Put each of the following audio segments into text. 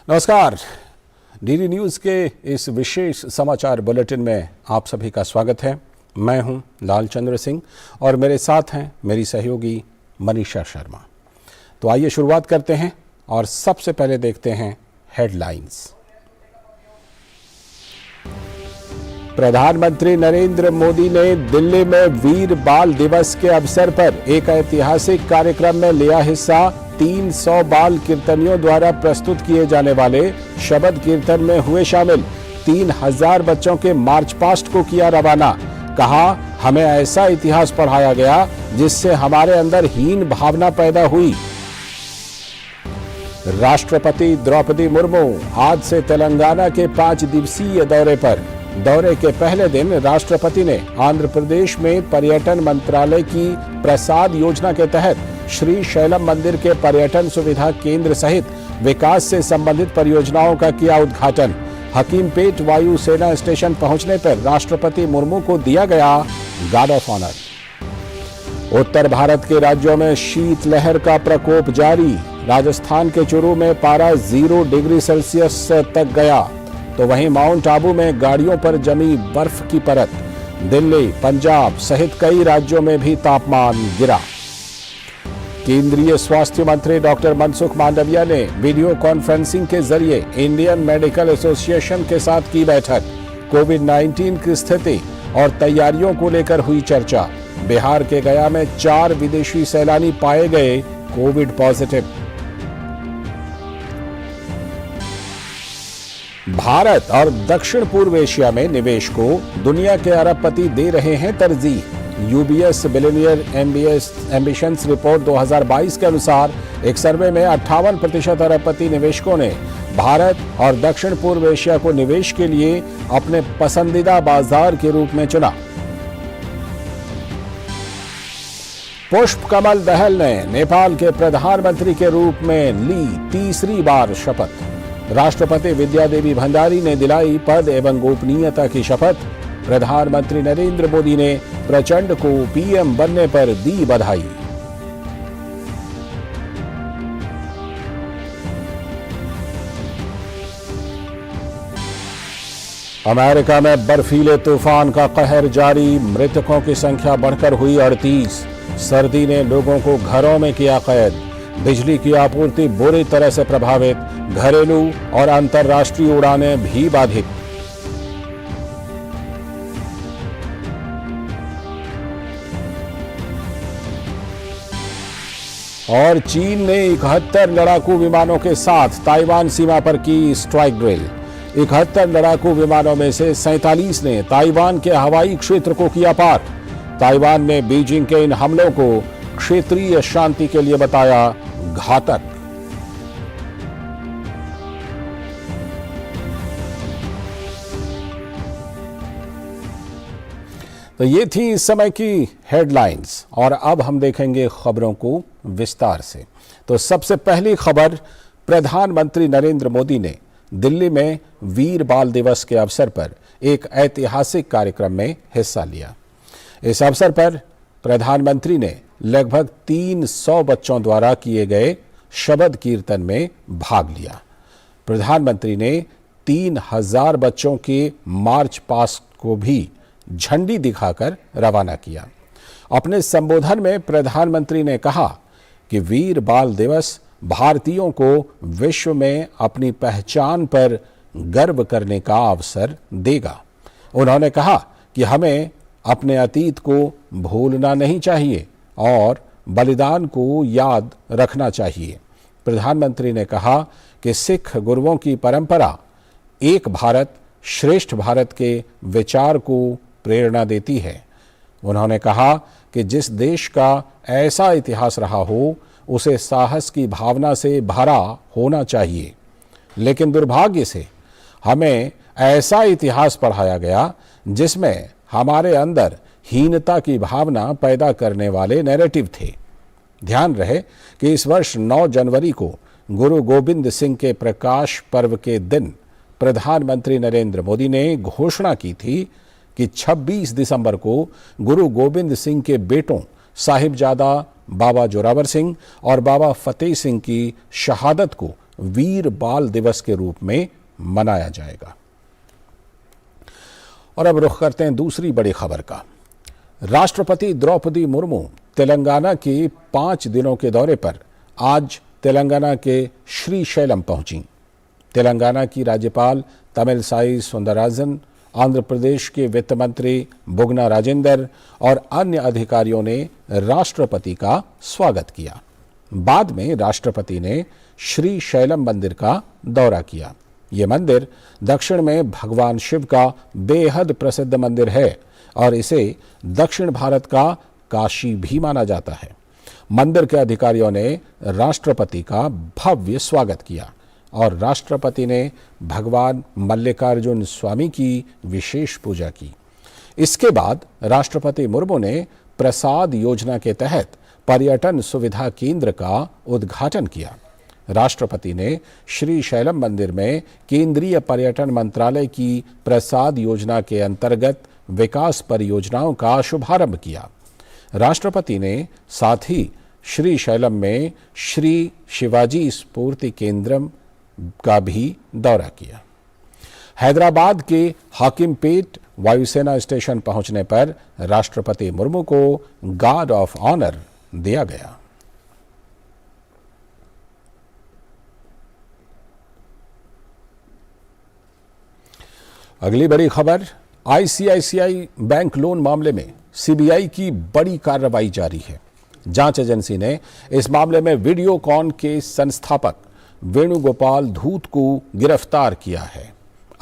नमस्कार, DD news के इस विशेष समाचार बुलेटिन में आप सभी का स्वागत है। मैं हूं लालचंद्र सिंह और मेरे साथ हैं मेरी सहयोगी मनीषा शर्मा। तो आइए शुरुआत करते हैं और सबसे पहले देखते हैं हेडलाइंस। प्रधानमंत्री नरेंद्र मोदी ने दिल्ली में वीर बाल दिवस के अवसर पर एक ऐतिहासिक कार्यक्रम में लिया हिस्सा। 300 बाल कीर्तनियों द्वारा प्रस्तुत किए जाने वाले शबद कीर्तन में हुए शामिल। 3000 बच्चों के मार्च पास्ट को किया रवाना। कहा, हमें ऐसा इतिहास पढ़ाया गया जिससे हमारे अंदर हीन भावना पैदा हुई। राष्ट्रपति द्रौपदी मुर्मू आज से तेलंगाना के 5 दिवसीय दौरे पर। दौरे के पहले दिन राष्ट्रपति ने आंध्र प्रदेश में पर्यटन मंत्रालय की प्रसाद योजना के तहत श्री शैलम मंदिर के पर्यटन सुविधा केंद्र सहित विकास से संबंधित परियोजनाओं का किया उद्घाटन। हकीमपेट वायु सेना स्टेशन पहुंचने पर राष्ट्रपति मुर्मू को दिया गया गार्ड ऑफ ऑनर। उत्तर भारत के राज्यों में शीतलहर का प्रकोप जारी। राजस्थान के चुरू में पारा 0 डिग्री सेल्सियस तक गया, तो वहीं माउंट आबू में गाड़ियों पर जमी बर्फ की परत। दिल्ली, पंजाब सहित कई राज्यों में भी तापमान गिरा। केंद्रीय स्वास्थ्य मंत्री डॉक्टर मनसुख मांडविया ने वीडियो कॉन्फ्रेंसिंग के जरिए इंडियन मेडिकल एसोसिएशन के साथ की बैठक। कोविड-19 की स्थिति और तैयारियों को लेकर हुई चर्चा। बिहार के गया में 4 विदेशी सैलानी पाए गए कोविड पॉजिटिव। भारत और दक्षिण पूर्व एशिया में निवेश को दुनिया के अरबपति दे रहे हैं तरजीह। यूबीएस बिलियनियर एम्बिशंस रिपोर्ट 2022 के अनुसार एक सर्वे में 58% अरबपति निवेशकों ने भारत और दक्षिण पूर्व एशिया को निवेश के लिए अपने पसंदीदा बाजार के रूप में चुना। पुष्प कमल दहल ने नेपाल के प्रधानमंत्री के रूप में ली तीसरी बार शपथ। राष्ट्रपति विद्यादेवी भंडारी ने दिलाई पद एवं गोपनीयता की शपथ। प्रधानमंत्री नरेंद्र मोदी ने प्रचंड को पीएम बनने पर दी बधाई। अमेरिका में बर्फीले तूफान का कहर जारी। मृतकों की संख्या बढ़कर हुई 38। सर्दी ने लोगों को घरों में किया कैद। बिजली की आपूर्ति बुरी तरह से प्रभावित। घरेलू और अंतर्राष्ट्रीय उड़ानें भी बाधित। और चीन ने 71 लड़ाकू विमानों के साथ ताइवान सीमा पर की स्ट्राइक ड्रिल। 71 लड़ाकू विमानों में से 47 ने ताइवान के हवाई क्षेत्र को किया पार। ताइवान ने बीजिंग के इन हमलों को क्षेत्रीय शांति के लिए बताया घातक। तो ये थी इस समय की हेडलाइंस और अब हम देखेंगे खबरों को विस्तार से। तो सबसे पहली खबर, प्रधानमंत्री नरेंद्र मोदी ने दिल्ली में वीर बाल दिवस के अवसर पर एक ऐतिहासिक कार्यक्रम में हिस्सा लिया। इस अवसर पर प्रधानमंत्री ने लगभग 300 बच्चों द्वारा किए गए शबद कीर्तन में भाग लिया। प्रधानमंत्री ने 3000 बच्चों के मार्च पास्ट को भी झंडी दिखाकर रवाना किया। अपने संबोधन में प्रधानमंत्री ने कहा कि वीर बाल दिवस भारतीयों को विश्व में अपनी पहचान पर गर्व करने का अवसर देगा। उन्होंने कहा कि हमें अपने अतीत को भूलना नहीं चाहिए और बलिदान को याद रखना चाहिए। प्रधानमंत्री ने कहा कि सिख गुरुओं की परंपरा एक भारत श्रेष्ठ भारत के विचार को प्रेरणा देती है। उन्होंने कहा कि जिस देश का ऐसा इतिहास रहा हो उसे साहस की भावना से भरा होना चाहिए, लेकिन दुर्भाग्य से हमें ऐसा इतिहास पढ़ाया गया जिसमें हमारे अंदर हीनता की भावना पैदा करने वाले नैरेटिव थे। ध्यान रहे कि इस वर्ष 9 जनवरी को गुरु गोविंद सिंह के प्रकाश पर्व के दिन प्रधानमंत्री नरेंद्र मोदी ने घोषणा की थी कि 26 दिसंबर को गुरु गोविंद सिंह के बेटों साहिबजादा बाबा जोरावर सिंह और बाबा फतेह सिंह की शहादत को वीर बाल दिवस के रूप में मनाया जाएगा। और अब रुख करते हैं दूसरी बड़ी खबर का। राष्ट्रपति द्रौपदी मुर्मू तेलंगाना के 5 दिनों के दौरे पर आज तेलंगाना के श्रीशैलम पहुंची। तेलंगाना की राज्यपाल तमिलसाई सुंदरराजन, आंध्र प्रदेश के वित्त मंत्री बुगना राजेंद्र और अन्य अधिकारियों ने राष्ट्रपति का स्वागत किया। बाद में राष्ट्रपति ने श्रीशैलम मंदिर का दौरा किया। ये मंदिर दक्षिण में भगवान शिव का बेहद प्रसिद्ध मंदिर है और इसे दक्षिण भारत का काशी भी माना जाता है। मंदिर के अधिकारियों ने राष्ट्रपति का भव्य स्वागत किया और राष्ट्रपति ने भगवान मल्लिकार्जुन स्वामी की विशेष पूजा की। इसके बाद राष्ट्रपति मुर्मू ने प्रसाद योजना के तहत पर्यटन सुविधा केंद्र का उद्घाटन किया। राष्ट्रपति ने श्रीशैलम मंदिर में केंद्रीय पर्यटन मंत्रालय की प्रसाद योजना के अंतर्गत विकास परियोजनाओं का शुभारंभ किया। राष्ट्रपति ने साथ ही श्रीशैलम में श्री शिवाजी स्फूर्ति केंद्रम का भी दौरा किया। हैदराबाद के हाकिमपेट वायुसेना स्टेशन पहुंचने पर राष्ट्रपति मुर्मू को गार्ड ऑफ ऑनर दिया गया। अगली बड़ी खबर, आईसीआईसीआई बैंक लोन मामले में सीबीआई की बड़ी कार्रवाई जारी है। जांच एजेंसी ने इस मामले में वीडियोकॉन के संस्थापक वेणुगोपाल धूत को गिरफ्तार किया है।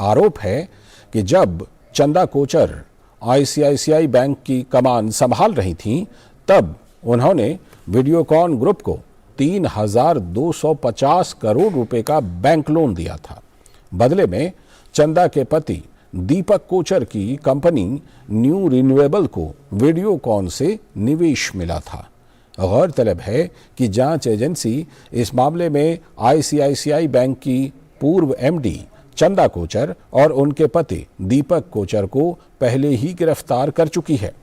आरोप है कि जब चंदा कोचर आईसीआईसीआई बैंक की कमान संभाल रही थीं, तब उन्होंने वीडियोकॉन ग्रुप को 3,250 करोड़ रुपए का बैंक लोन दिया था। बदले में चंदा के पति दीपक कोचर की कंपनी न्यू रिन्यूएबल को वीडियोकॉन से निवेश मिला था। गौरतलब है कि जांच एजेंसी इस मामले में आईसीआईसीआई बैंक की पूर्व एमडी चंदा कोचर और उनके पति दीपक कोचर को पहले ही गिरफ्तार कर चुकी है।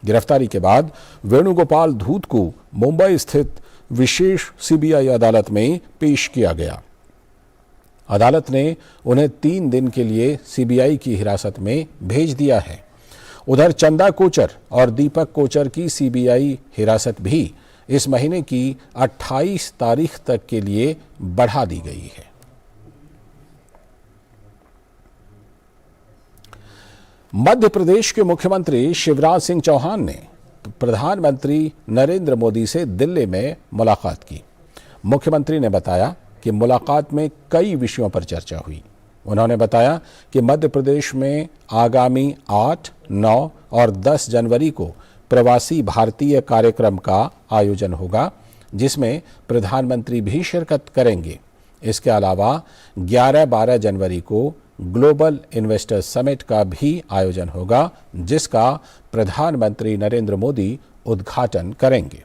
गिरफ्तारी के बाद वेणुगोपाल धूत को मुंबई स्थित विशेष सीबीआई अदालत में पेश किया गया। अदालत ने उन्हें 3 दिन के लिए सीबीआई की हिरासत में भेज दिया है। उधर चंदा कोचर और दीपक कोचर की सीबीआई हिरासत भी इस महीने की 28 तारीख तक के लिए बढ़ा दी गई है। मध्य प्रदेश के मुख्यमंत्री शिवराज सिंह चौहान ने प्रधानमंत्री नरेंद्र मोदी से दिल्ली में मुलाकात की। मुख्यमंत्री ने बताया कि मुलाकात में कई विषयों पर चर्चा हुई। उन्होंने बताया कि मध्य प्रदेश में आगामी 8, 9 और 10 जनवरी को प्रवासी भारतीय कार्यक्रम का आयोजन होगा, जिसमें प्रधानमंत्री भी शिरकत करेंगे। इसके अलावा 11-12 जनवरी को ग्लोबल इन्वेस्टर्स समिट का भी आयोजन होगा, जिसका प्रधानमंत्री नरेंद्र मोदी उद्घाटन करेंगे।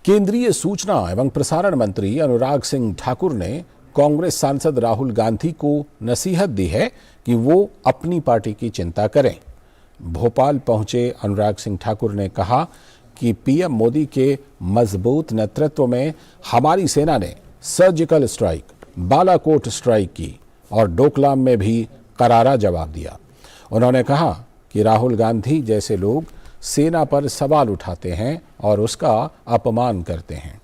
केंद्रीय सूचना एवं प्रसारण मंत्री अनुराग सिंह ठाकुर ने कांग्रेस सांसद राहुल गांधी को नसीहत दी है कि वो अपनी पार्टी की चिंता करें। भोपाल पहुंचे अनुराग सिंह ठाकुर ने कहा कि पीएम मोदी के मजबूत नेतृत्व में हमारी सेना ने सर्जिकल स्ट्राइक, बालाकोट स्ट्राइक की और डोकलाम में भी करारा जवाब दिया। उन्होंने कहा कि राहुल गांधी जैसे लोग सेना पर सवाल उठाते हैं और उसका अपमान करते हैं।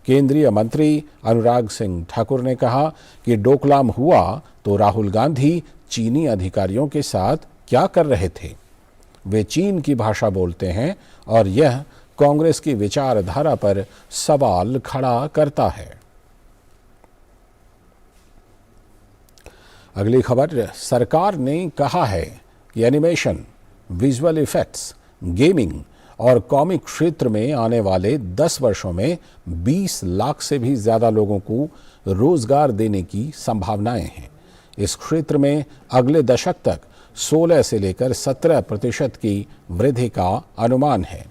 केंद्रीय मंत्री अनुराग सिंह ठाकुर ने कहा कि डोकलाम हुआ तो राहुल गांधी चीनी अधिकारियों के साथ क्या कर रहे थे। वे चीन की भाषा बोलते हैं और यह कांग्रेस की विचारधारा पर सवाल खड़ा करता है। अगली खबर, सरकार ने कहा है कि एनिमेशन, विजुअल इफेक्ट्स, गेमिंग और कॉमिक क्षेत्र में आने वाले 10 वर्षों में 20 लाख से भी ज्यादा लोगों को रोजगार देने की संभावनाएं हैं। इस क्षेत्र में अगले दशक तक 16 से लेकर 17% की वृद्धि का अनुमान है।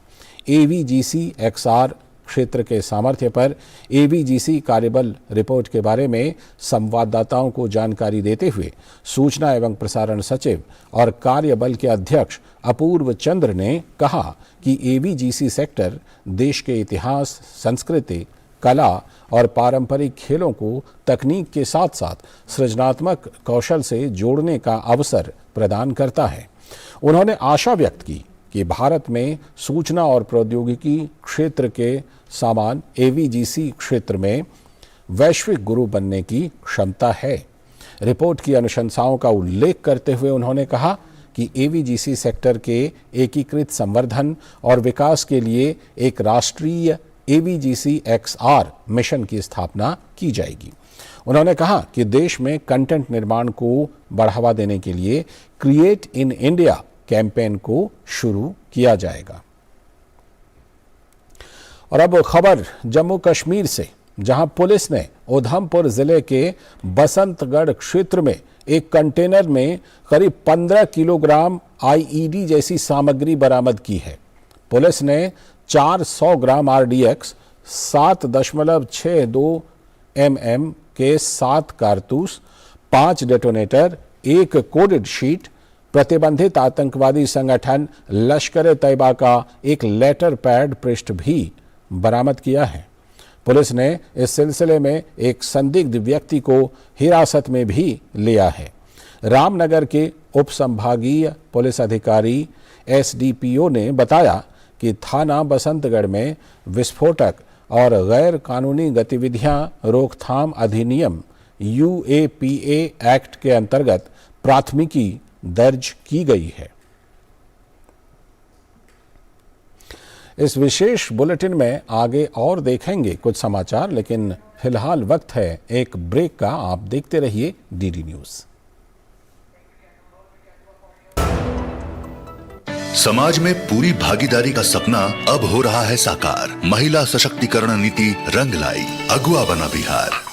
AVGC XR क्षेत्र के सामर्थ्य पर एवीजीसी कार्यबल रिपोर्ट के बारे में संवाददाताओं को जानकारी देते हुए सूचना एवं प्रसारण सचिव और कार्यबल के अध्यक्ष अपूर्व चंद्र ने कहा कि एवीजीसी सेक्टर देश के इतिहास, संस्कृति, कला और पारंपरिक खेलों को तकनीक के साथ साथ सृजनात्मक कौशल से जोड़ने का अवसर प्रदान करता है। उन्होंने आशा व्यक्त की कि भारत में सूचना और प्रौद्योगिकी क्षेत्र के समान एवीजीसी क्षेत्र में वैश्विक गुरु बनने की क्षमता है। रिपोर्ट की अनुशंसाओं का उल्लेख करते हुए उन्होंने कहा कि एवीजीसी सेक्टर के एकीकृत संवर्धन और विकास के लिए एक राष्ट्रीय एवीजीसी XR मिशन की स्थापना की जाएगी। उन्होंने कहा कि देश में कंटेंट निर्माण को बढ़ावा देने के लिए क्रिएट इन इंडिया कैंपेन को शुरू किया जाएगा। और अब खबर जम्मू कश्मीर से, जहां पुलिस ने उधमपुर जिले के बसंतगढ़ क्षेत्र में एक कंटेनर में करीब 15 किलोग्राम IED जैसी सामग्री बरामद की है। पुलिस ने 400 ग्राम RDX, 7.62 mm के 7 कारतूस, 5 डेटोनेटर, 1 कोडेड शीट, प्रतिबंधित आतंकवादी संगठन लश्कर ए तैयबा का एक लेटर पैड पृष्ठ भी बरामद किया है। पुलिस ने इस सिलसिले में एक संदिग्ध व्यक्ति को हिरासत में भी लिया है। रामनगर के उप संभागीय पुलिस अधिकारी SDPO ने बताया कि थाना बसंतगढ़ में विस्फोटक और गैर कानूनी गतिविधियां रोकथाम अधिनियम UAPA एक्ट के अंतर्गत प्राथमिकी दर्ज की गई है। इस विशेष बुलेटिन में आगे और देखेंगे कुछ समाचार, लेकिन फिलहाल वक्त है एक ब्रेक का। आप देखते रहिए DD न्यूज। समाज में पूरी भागीदारी का सपना अब हो रहा है साकार। महिला सशक्तिकरण नीति रंग लाई, अगुआ बना बिहार।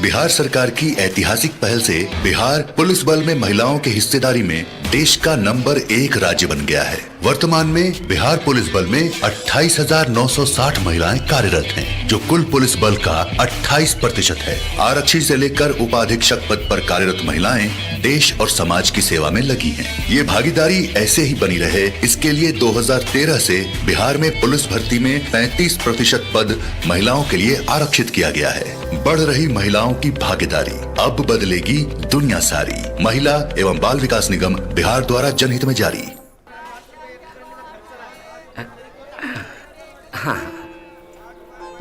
बिहार सरकार की ऐतिहासिक पहल से बिहार पुलिस बल में महिलाओं की हिस्सेदारी में देश का नंबर 1 राज्य बन गया है। वर्तमान में बिहार पुलिस बल में 28,960 महिलाएं कार्यरत हैं, जो कुल पुलिस बल का 28% है। आरक्षी से लेकर उपाधीक्षक पद पर कार्यरत महिलाएं देश और समाज की सेवा में लगी हैं। ये भागीदारी ऐसे ही बनी रहे, इसके लिए 2013 से बिहार में पुलिस भर्ती में 35% पद महिलाओं के लिए आरक्षित किया गया है। बढ़ रही महिलाओं की भागीदारी, अब बदलेगी दुनिया सारी। महिला एवं बाल विकास निगम बिहार द्वारा जनहित में जारी। हाँ,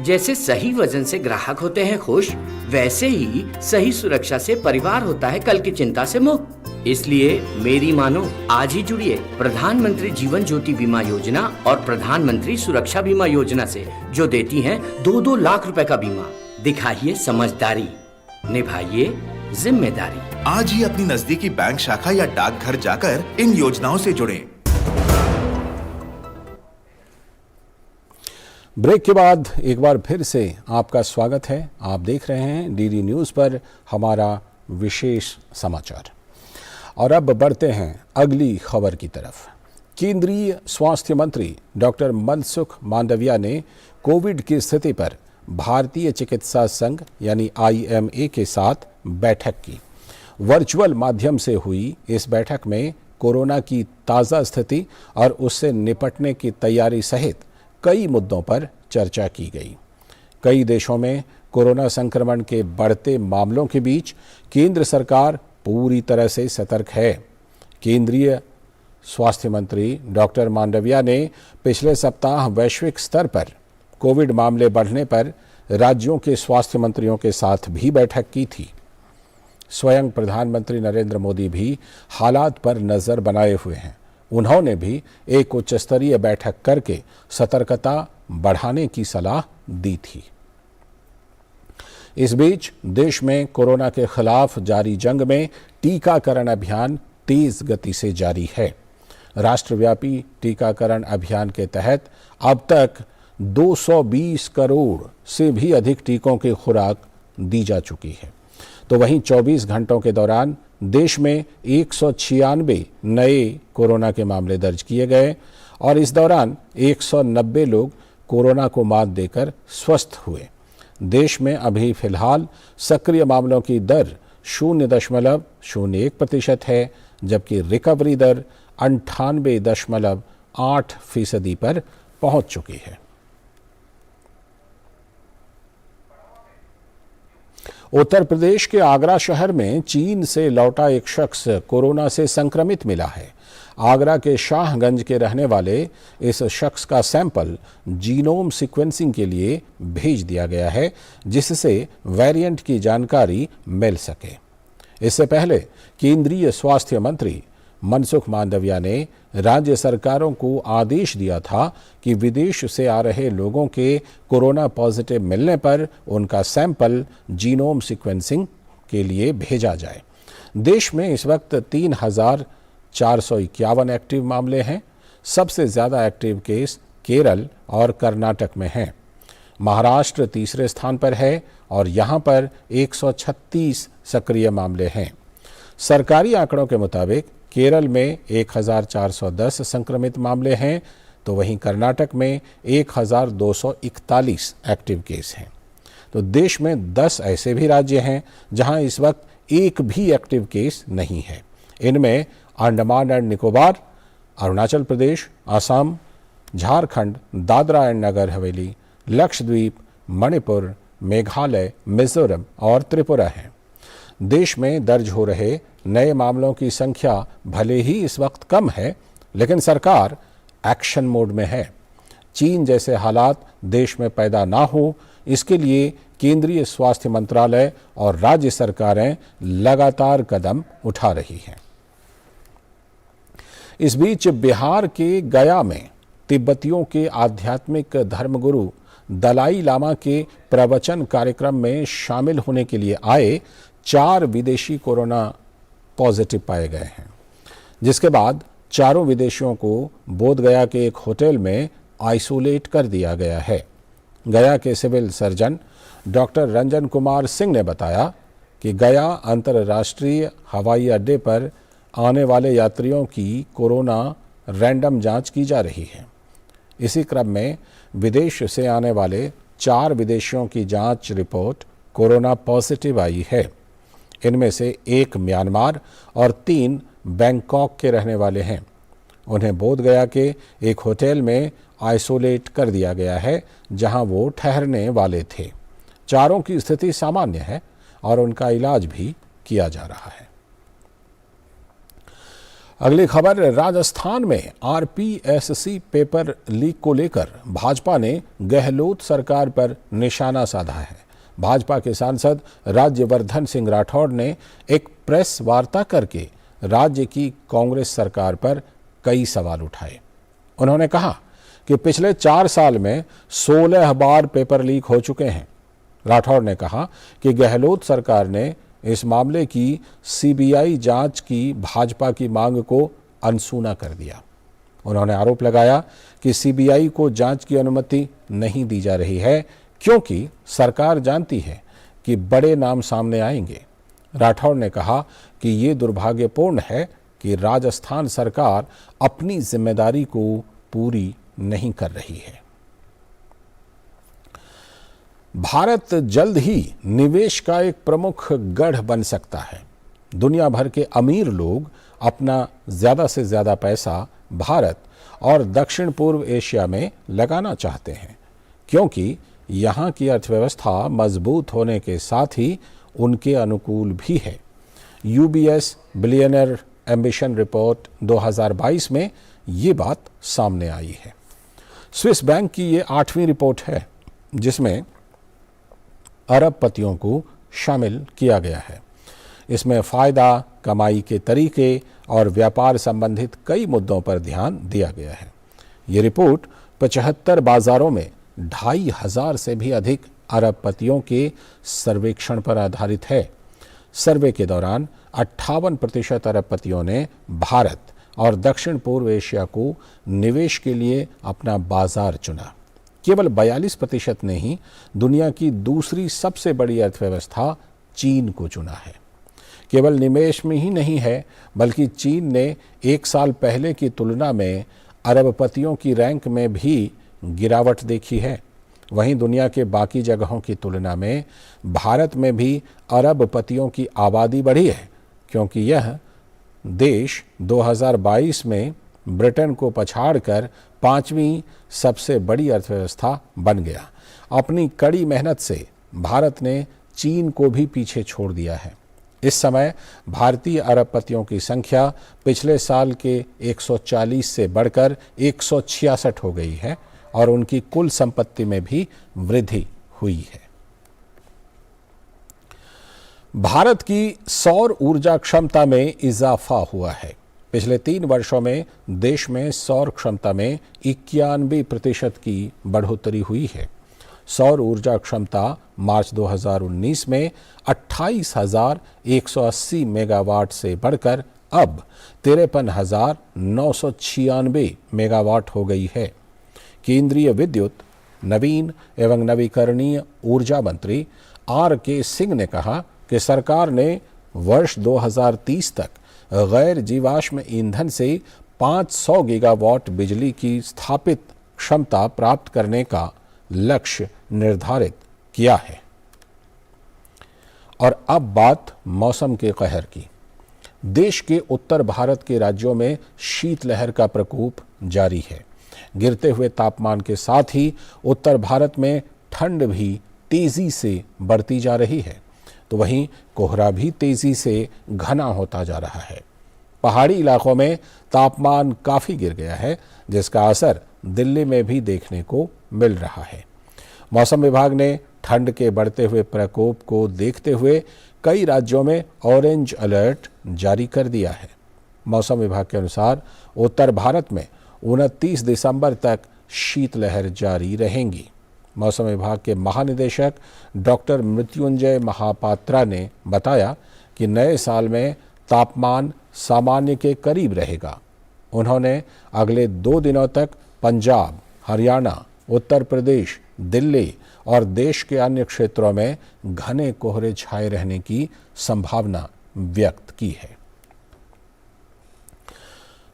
जैसे सही वजन से ग्राहक होते हैं खुश, वैसे ही सही सुरक्षा से परिवार होता है कल की चिंता से मुक्त। इसलिए मेरी मानो, आज ही जुड़िए प्रधानमंत्री जीवन ज्योति बीमा योजना और प्रधानमंत्री सुरक्षा बीमा योजना से, जो देती हैं 2-2 लाख रुपए का बीमा। दिखाइए समझदारी, निभाइए जिम्मेदारी। आज ही अपनी नजदीकी बैंक शाखा या डाकघर जाकर इन योजनाओं से जुड़ें। ब्रेक के बाद एक बार फिर से आपका स्वागत है। आप देख रहे हैं DD न्यूज पर हमारा विशेष समाचार। और अब बढ़ते हैं अगली खबर की तरफ। केंद्रीय स्वास्थ्य मंत्री डॉक्टर मनसुख मांडविया ने कोविड की स्थिति पर भारतीय चिकित्सा संघ यानी IMA के साथ बैठक की। वर्चुअल माध्यम से हुई इस बैठक में कोरोना की ताज़ा स्थिति और उससे निपटने की तैयारी सहित कई मुद्दों पर चर्चा की गई। कई देशों में कोरोना संक्रमण के बढ़ते मामलों के बीच केंद्र सरकार पूरी तरह से सतर्क है। केंद्रीय स्वास्थ्य मंत्री डॉक्टर मांडविया ने पिछले सप्ताह वैश्विक स्तर पर कोविड मामले बढ़ने पर राज्यों के स्वास्थ्य मंत्रियों के साथ भी बैठक की थी। स्वयं प्रधानमंत्री नरेंद्र मोदी भी हालात पर नजर बनाए हुए हैं। उन्होंने भी एक उच्च स्तरीय बैठक करके सतर्कता बढ़ाने की सलाह दी थी। इस बीच देश में कोरोना के खिलाफ जारी जंग में टीकाकरण अभियान तेज गति से जारी है। राष्ट्रव्यापी टीकाकरण अभियान के तहत अब तक 220 करोड़ से भी अधिक टीकों की खुराक दी जा चुकी है। तो वहीं 24 घंटों के दौरान देश में 196 नए कोरोना के मामले दर्ज किए गए और इस दौरान 190 लोग कोरोना को मात देकर स्वस्थ हुए। देश में अभी फिलहाल सक्रिय मामलों की दर 0.01% है, जबकि रिकवरी दर 98.8% पर पहुंच चुकी है। उत्तर प्रदेश के आगरा शहर में चीन से लौटा एक शख्स कोरोना से संक्रमित मिला है। आगरा के शाहगंज के रहने वाले इस शख्स का सैंपल जीनोम सीक्वेंसिंग के लिए भेज दिया गया है, जिससे वेरिएंट की जानकारी मिल सके। इससे पहले केंद्रीय स्वास्थ्य मंत्री मनसुख मांडविया ने राज्य सरकारों को आदेश दिया था कि विदेश से आ रहे लोगों के कोरोना पॉजिटिव मिलने पर उनका सैंपल जीनोम सीक्वेंसिंग के लिए भेजा जाए। देश में इस वक्त 3,451 एक्टिव मामले हैं। सबसे ज़्यादा एक्टिव केस केरल और कर्नाटक में हैं। महाराष्ट्र तीसरे स्थान पर है और यहाँ पर 136 सक्रिय मामले हैं। सरकारी आंकड़ों के मुताबिक केरल में 1,410 संक्रमित मामले हैं, तो वहीं कर्नाटक में 1,241 एक्टिव केस हैं। तो देश में 10 ऐसे भी राज्य हैं जहां इस वक्त एक भी एक्टिव केस नहीं है। इनमें अंडमान एंड निकोबार, अरुणाचल प्रदेश, असम, झारखंड, दादरा एंड नगर हवेली, लक्षद्वीप, मणिपुर, मेघालय, मिजोरम और त्रिपुरा हैं। देश में दर्ज हो रहे नए मामलों की संख्या भले ही इस वक्त कम है, लेकिन सरकार एक्शन मोड में है। चीन जैसे हालात देश में पैदा ना हो, इसके लिए केंद्रीय स्वास्थ्य मंत्रालय और राज्य सरकारें लगातार कदम उठा रही हैं। इस बीच बिहार के गया में तिब्बतियों के आध्यात्मिक धर्मगुरु दलाई लामा के प्रवचन कार्यक्रम में शामिल होने के लिए आए 4 विदेशी कोरोना पॉजिटिव पाए गए हैं, जिसके बाद चारों विदेशियों को बोधगया के एक होटल में आइसोलेट कर दिया गया है। गया के civil surgeon doctor Ranjan Kumar Singh ने बताया कि गया अंतर्राष्ट्रीय हवाई अड्डे पर आने वाले यात्रियों की कोरोना रैंडम जांच की जा रही है। इसी क्रम में विदेश से आने वाले 4 विदेशियों की जांच रिपोर्ट कोरोना पॉजिटिव आई है। इनमें से 1 म्यांमार और 3 बैंकॉक के रहने वाले हैं। उन्हें बोधगया के एक होटल में आइसोलेट कर दिया गया है, जहां वो ठहरने वाले थे। चारों की स्थिति सामान्य है और उनका इलाज भी किया जा रहा है। अगली खबर, राजस्थान में आरपीएससी पेपर लीक को लेकर भाजपा ने गहलोत सरकार पर निशाना साधा है। भाजपा के सांसद राज्यवर्धन सिंह राठौड़ ने एक प्रेस वार्ता करके राज्य की कांग्रेस सरकार पर कई सवाल उठाए। उन्होंने कहा कि पिछले 4 साल में 16 बार पेपर लीक हो चुके हैं। राठौड़ ने कहा कि गहलोत सरकार ने इस मामले की सीबीआई जांच की भाजपा की मांग को अनसुना कर दिया। उन्होंने आरोप लगाया कि सीबीआई को जांच की अनुमति नहीं दी जा रही है, क्योंकि सरकार जानती है कि बड़े नाम सामने आएंगे। राठौड़ ने कहा कि ये दुर्भाग्यपूर्ण है कि राजस्थान सरकार अपनी जिम्मेदारी को पूरी नहीं कर रही है। भारत जल्द ही निवेश का एक प्रमुख गढ़ बन सकता है। दुनिया भर के अमीर लोग अपना ज़्यादा से ज़्यादा पैसा भारत और दक्षिण पूर्व एशिया में लगाना चाहते हैं, क्योंकि यहाँ की अर्थव्यवस्था मजबूत होने के साथ ही उनके अनुकूल भी है। यूबीएस बिलियनर एम्बिशन रिपोर्ट 2022 में ये बात सामने आई है। स्विस बैंक की ये 8वीं रिपोर्ट है, जिसमें अरबपतियों को शामिल किया गया है। इसमें फ़ायदा, कमाई के तरीके और व्यापार संबंधित कई मुद्दों पर ध्यान दिया गया है। ये रिपोर्ट 75 बाज़ारों में 2,500 से भी अधिक अरबपतियों के सर्वेक्षण पर आधारित है। सर्वे के दौरान 58% अरबपतियों ने भारत और दक्षिण पूर्व एशिया को निवेश के लिए अपना बाजार चुना। केवल 42% ने ही दुनिया की दूसरी सबसे बड़ी अर्थव्यवस्था चीन को चुना है। केवल निवेश में ही नहीं है, बल्कि चीन ने 1 साल पहले की तुलना में अरबपतियों की रैंक में भी गिरावट देखी है, वहीं दुनिया के बाकी जगहों की तुलना में भारत में भी अरबपतियों की आबादी बढ़ी है, क्योंकि यह देश 2022 में ब्रिटेन को पछाड़कर 5वीं सबसे बड़ी अर्थव्यवस्था बन गया। अपनी कड़ी मेहनत से भारत ने चीन को भी पीछे छोड़ दिया है। इस समय भारतीय अरबपतियों की संख्या पिछले साल के 140 से बढ़कर 166 हो गई है और उनकी कुल संपत्ति में भी वृद्धि हुई है। भारत की सौर ऊर्जा क्षमता में इजाफा हुआ है। पिछले 3 वर्षों में देश में सौर क्षमता में 91% की बढ़ोतरी हुई है। सौर ऊर्जा क्षमता मार्च 2019 में 28,180 मेगावाट से बढ़कर अब 53,996 मेगावाट हो गई है। केंद्रीय विद्युत, नवीन एवं नवीकरणीय ऊर्जा मंत्री R.K. सिंह ने कहा कि सरकार ने वर्ष 2030 तक गैर जीवाश्म ईंधन से 500 गीगावाट बिजली की स्थापित क्षमता प्राप्त करने का लक्ष्य निर्धारित किया है। और अब बात मौसम के कहर की। देश के उत्तर भारत के राज्यों में शीतलहर का प्रकोप जारी है। गिरते हुए तापमान के साथ ही उत्तर भारत में ठंड भी तेजी से बढ़ती जा रही है, तो वहीं कोहरा भी तेजी से घना होता जा रहा है। पहाड़ी इलाकों में तापमान काफ़ी गिर गया है, जिसका असर दिल्ली में भी देखने को मिल रहा है। मौसम विभाग ने ठंड के बढ़ते हुए प्रकोप को देखते हुए कई राज्यों में ऑरेंज अलर्ट जारी कर दिया है। मौसम विभाग के अनुसार उत्तर भारत में 29 दिसंबर तक शीतलहर जारी रहेंगी। मौसम विभाग के महानिदेशक डॉक्टर मृत्युंजय महापात्रा ने बताया कि नए साल में तापमान सामान्य के करीब रहेगा। उन्होंने अगले 2 दिनों तक पंजाब, हरियाणा, उत्तर प्रदेश, दिल्ली और देश के अन्य क्षेत्रों में घने कोहरे छाए रहने की संभावना व्यक्त की है।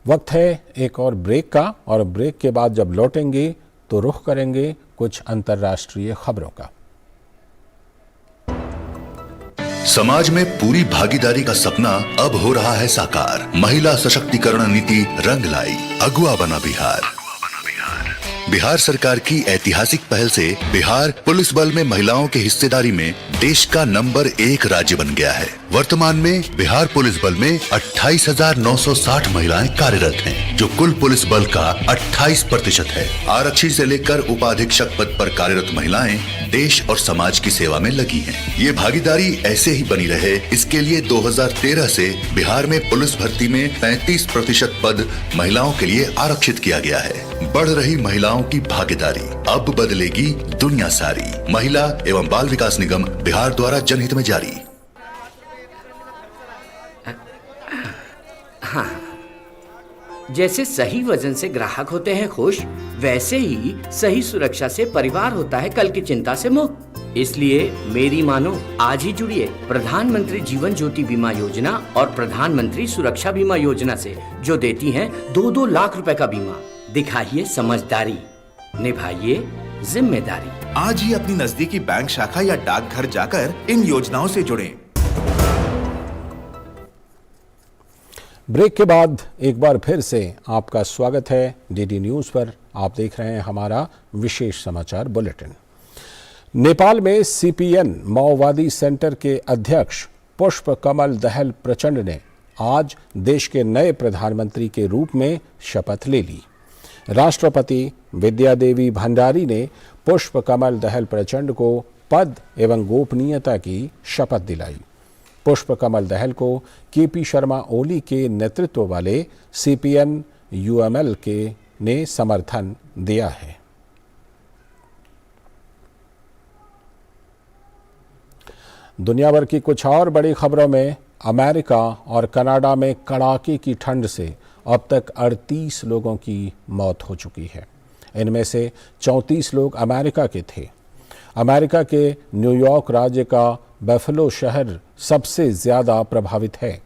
वक्त है एक और ब्रेक का, और ब्रेक के बाद जब लौटेंगे तो रुख करेंगे कुछ अंतर्राष्ट्रीय खबरों का। समाज में पूरी भागीदारी का सपना अब हो रहा है साकार। महिला सशक्तिकरण नीति रंग लाई, अगुआ बना बिहार। बिहार सरकार की ऐतिहासिक पहल से बिहार पुलिस बल में महिलाओं की हिस्सेदारी में देश का नंबर 1 राज्य बन गया है। वर्तमान में बिहार पुलिस बल में 28,960 महिलाएं कार्यरत हैं, जो कुल पुलिस बल का 28% है। आरक्षी से लेकर उपाधीक्षक पद पर कार्यरत महिलाएं देश और समाज की सेवा में लगी हैं। ये भागीदारी ऐसे ही बनी रहे, इसके लिए 2013 से बिहार में पुलिस भर्ती में 35% पद महिलाओं के लिए आरक्षित किया गया है। बढ़ रही महिलाओं की भागीदारी, अब बदलेगी दुनिया सारी। महिला एवं बाल विकास निगम बिहार द्वारा जनहित में जारी। हाँ, जैसे सही वजन से ग्राहक होते हैं खुश, वैसे ही सही सुरक्षा से परिवार होता है कल की चिंता से मुक्त। इसलिए मेरी मानो, आज ही जुड़िए प्रधानमंत्री जीवन ज्योति बीमा योजना और प्रधानमंत्री सुरक्षा बीमा योजना से, जो देती हैं 2-2 लाख रुपए का बीमा। दिखाइए समझदारी, निभाइए जिम्मेदारी। आज ही अपनी नजदीकी बैंक शाखा या डाकघर जाकर इन योजनाओं से जुड़ें। ब्रेक के बाद एक बार फिर से आपका स्वागत है डीडी न्यूज पर। आप देख रहे हैं हमारा विशेष समाचार बुलेटिन। नेपाल में सीपीएन माओवादी सेंटर के अध्यक्ष पुष्प कमल दहल प्रचंड ने आज देश के नए प्रधानमंत्री के रूप में शपथ ले ली। राष्ट्रपति विद्यादेवी भंडारी ने पुष्प कमल दहल प्रचंड को पद एवं गोपनीयता की शपथ दिलाई। पुष्प कमल दहल को केपी शर्मा ओली के नेतृत्व वाले सीपीएन यूएमएल के ने समर्थन दिया है। दुनिया भर की कुछ और बड़ी खबरों में अमेरिका और कनाडा में कड़ाके की ठंड से अब तक 38 लोगों की मौत हो चुकी है। इनमें से 34 लोग अमेरिका के थे। अमेरिका के न्यूयॉर्क राज्य का बफेलो शहर सबसे ज़्यादा प्रभावित है।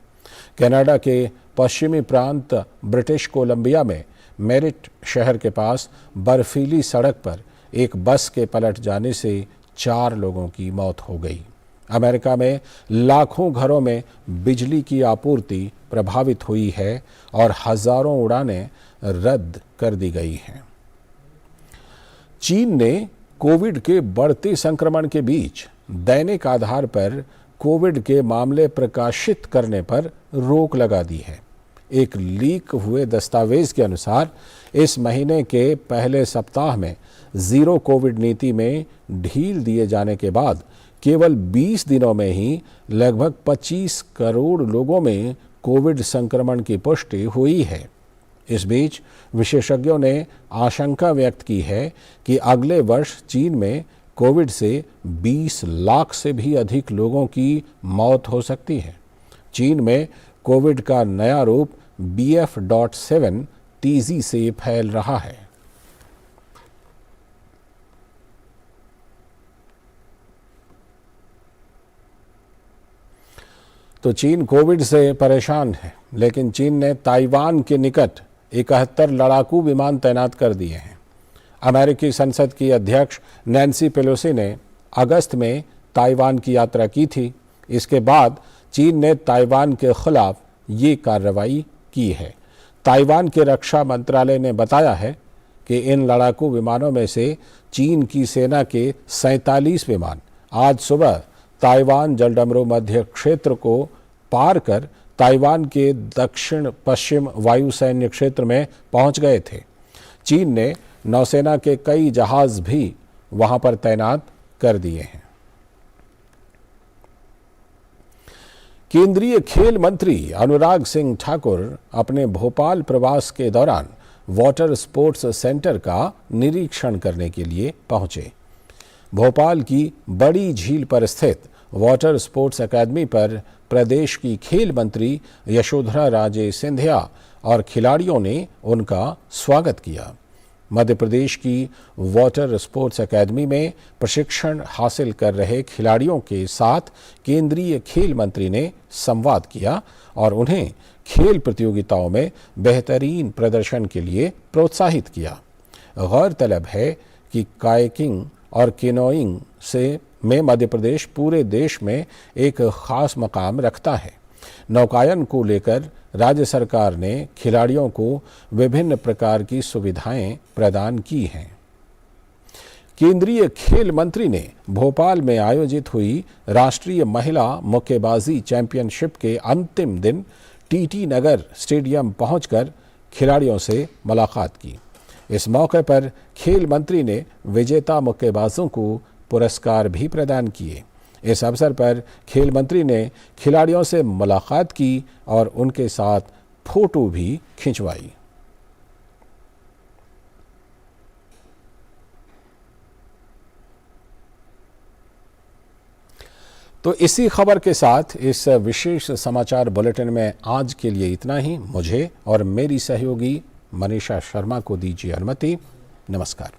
कनाडा के पश्चिमी प्रांत ब्रिटिश कोलंबिया में मेरिट शहर के पास बर्फीली सड़क पर एक बस के पलट जाने से 4 लोगों की मौत हो गई। अमेरिका में लाखों घरों में बिजली की आपूर्ति प्रभावित हुई है और हजारों उड़ानें रद्द कर दी गई हैं। चीन ने कोविड के बढ़ते संक्रमण के बीच दैनिक आधार पर कोविड के मामले प्रकाशित करने पर रोक लगा दी है। एक लीक हुए दस्तावेज के अनुसार इस महीने के पहले सप्ताह में जीरो कोविड नीति में ढील दिए जाने के बाद केवल 20 दिनों में ही लगभग 25 करोड़ लोगों में कोविड संक्रमण की पुष्टि हुई है। इस बीच विशेषज्ञों ने आशंका व्यक्त की है कि अगले वर्ष चीन में कोविड से 20 लाख से भी अधिक लोगों की मौत हो सकती है। चीन में कोविड का नया रूप BF.7 तेजी से फैल रहा है। तो चीन कोविड से परेशान है, लेकिन चीन ने ताइवान के निकट 71 लड़ाकू विमान तैनात कर दिए हैं। अमेरिकी संसद की अध्यक्ष नैन्सी पेलोसी ने अगस्त में ताइवान की यात्रा की थी। इसके बाद चीन ने ताइवान के खिलाफ ये कार्रवाई की है। ताइवान के रक्षा मंत्रालय ने बताया है कि इन लड़ाकू विमानों में से चीन की सेना के 47 विमान आज सुबह ताइवान जलडमरू मध्य क्षेत्र को पार कर ताइवान के दक्षिण पश्चिम वायु सैन्य क्षेत्र में पहुंच गए थे। चीन ने नौसेना के कई जहाज भी वहां पर तैनात कर दिए हैं। केंद्रीय खेल मंत्री अनुराग सिंह ठाकुर अपने भोपाल प्रवास के दौरान वाटर स्पोर्ट्स सेंटर का निरीक्षण करने के लिए पहुंचे। भोपाल की बड़ी झील पर स्थित वाटर स्पोर्ट्स अकादमी पर प्रदेश की खेल मंत्री यशोधरा राजे सिंधिया और खिलाड़ियों ने उनका स्वागत किया। मध्य प्रदेश की वाटर स्पोर्ट्स अकादमी में प्रशिक्षण हासिल कर रहे खिलाड़ियों के साथ केंद्रीय खेल मंत्री ने संवाद किया और उन्हें खेल प्रतियोगिताओं में बेहतरीन प्रदर्शन के लिए प्रोत्साहित किया। गौरतलब है कि कायाकिंग और कैनोइंग में मध्य प्रदेश पूरे देश में एक खास मकाम रखता है। नौकायन को लेकर राज्य सरकार ने खिलाड़ियों को विभिन्न प्रकार की सुविधाएं प्रदान की हैं। केंद्रीय खेल मंत्री ने भोपाल में आयोजित हुई राष्ट्रीय महिला मुक्केबाजी चैंपियनशिप के अंतिम दिन टीटी नगर स्टेडियम पहुंचकर खिलाड़ियों से मुलाकात की। इस मौके पर खेल मंत्री ने विजेता मुक्केबाजों को पुरस्कार भी प्रदान किए। इस अवसर पर खेल मंत्री ने खिलाड़ियों से मुलाकात की और उनके साथ फोटो भी खिंचवाई। तो इसी खबर के साथ इस विशेष समाचार बुलेटिन में आज के लिए इतना ही। मुझे और मेरी सहयोगी मनीषा शर्मा को दीजिए अनुमति। नमस्कार।